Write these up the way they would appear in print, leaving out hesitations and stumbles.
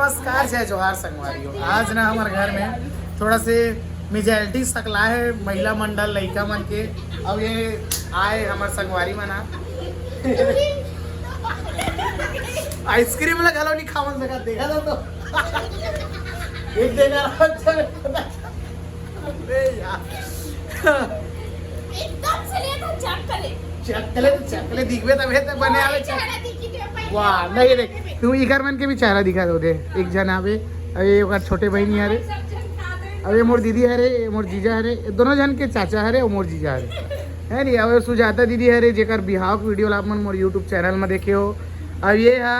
नमस्कार जय जोहार संगवारियों। आज ना हमारे घर में थोड़ा से मेजॉरिटी सकला है महिला मंडल लड़का मन के। अब ये आए हमारे संगवारी मना आइसक्रीम लगा लो नहीं खावन सका देखा तो एक देगा एकदम से ले तो चकले दिखबे तब है बने आवे वाह नहीं देख तू इकर मन के भी चेहरा दिखा दो दे। एक जन आवे अरे ओकर छोटे बहनी हरे अरे मोर दीदी हरे मोर जीजा हरे दोनों जन के चाचा हरे और मोर जीजा हरे है नी। अब सुजाता दीदी हरे जेकर बिहाव के वीडियो आप मन मोर यूट्यूब चैनल में देखे हो। अब ये है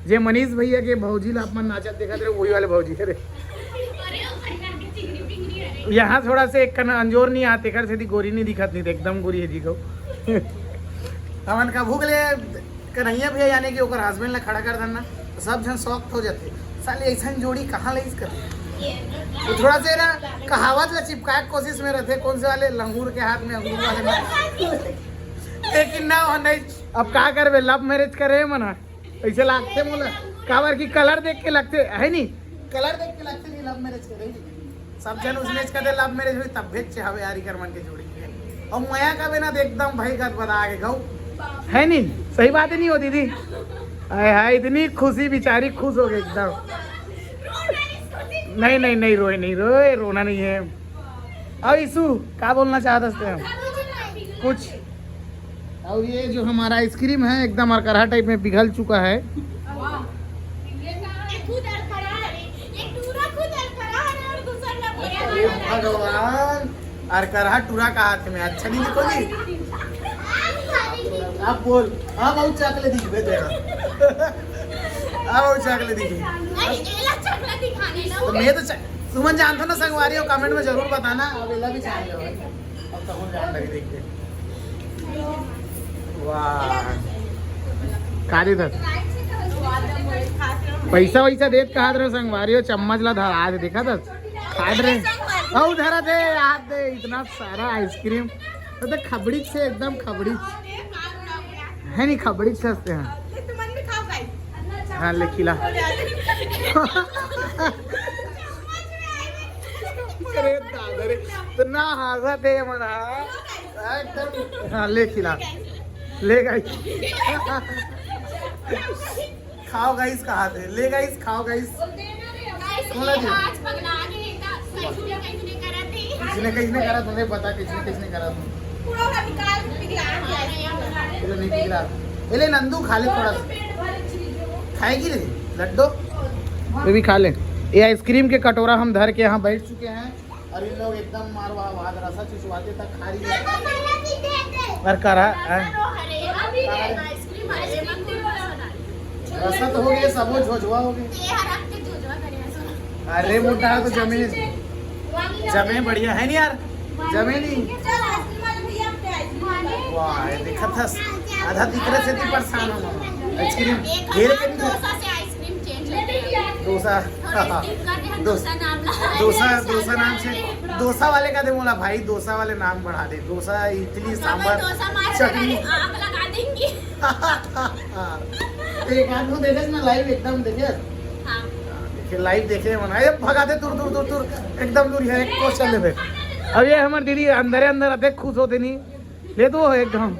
जे मनीष भैया के भौजी ला आप मन नाचत देखा थे वही वाले भौजी हरे। यहाँ थोड़ा से एक अंजोर नहीं आते कर से गोरी नहीं दिखत नहीं एकदम गोरी है जी को हमन का भूख ले कन्हैया भैया यानी कि ओकर हस्बैंड ला खड़ा कर देना तो सब जन शौक हो जाते साले ऐसा जोड़ी कहाँ ले कर तो थोड़ा से ना कहावत ला चिपकाए कोशिश में रहते कौन से वाले लंगूर के हाथ में अंगूर वाले में लेकिन ना नहीं। अब का करबे लव मैरिज करे मना ऐसे लगते मोला काबर की कलर देख के लगते है नहीं कलर देख के लगते नहीं लव मैरिज करे सब जन उसने कहते लव मैरिज हुई तब भेज हवे यारी कर मन के जोड़ी के और मया का बिना एकदम भाई का बता के गऊ है नहीं। सही बात है नहीं हो दीदी हाय इतनी खुशी बेचारी खुश हो गई एकदम। नहीं नहीं नहीं रोए नहीं रोए रोना नहीं है। अब ईशु क्या बोलना चाहते हैं कुछ। और ये जो हमारा आइसक्रीम है एकदम अरकरहा टाइप में पिघल चुका है। भगवान अरकरहा टूरा का हाथ में अच्छा नहीं दिखोगी आप बोल हाँ बहुत चाकले दिखे तेरा हाँ बहुत चाकले दिखे तो मैं तो सुमन जानता ना संगवारी हो कमेंट में जरूर बताना अब एला भी चाहेंगे अब तो हम जान लगे देख के वाह काली था पैसा वैसा देत कहा रहे संगवारी हो चम्मच ला धरा दे देखा था खाड़ रहे औ धरा दे याद दे इतना सारा आइसक्रीम तो खबड़ी से एकदम खबड़ी है नहीं खबड़ी से हंसते हैं हाँ ले खिला अरे दादा रे तो ना हंसा थे मना एकदम हाँ ले खिला ले गाइस खाओ गाइस कहा थे ले गाइस खाओ गाइस किसने करा तुम्हें पता किसने करा तुम नहीं पिघला ले नंदू खा ले थोड़ा सा खाएगी ले लड्डू ये भी खा ले। ये आइसक्रीम के कटोरा हम धर के यहाँ बैठ चुके हैं और इन लोग एकदम मारवा वाद रसा चुचवाते तक खा रही है और करा रसा तो हो गया सब झोझवा हो गया। अरे मोटा तो जमे बढ़िया है नहीं यार जमे नहीं वाह देखा था आधा दिख रहे से परेशान हो आइसक्रीम घेर के डोसा डोसा नाम से डोसा वाले का दे बोला भाई डोसा वाले नाम बढ़ा दे डोसा इडली सांभर चटनी एक आदमी देखे ना लाइव एकदम देखे लाइव देखे मना भगाते दूर दूर दूर दूर एकदम दूर है एक कोस चल ले। अब ये हमारे दीदी अंदर अंदर आते खुश होते नहीं ले तो एकदम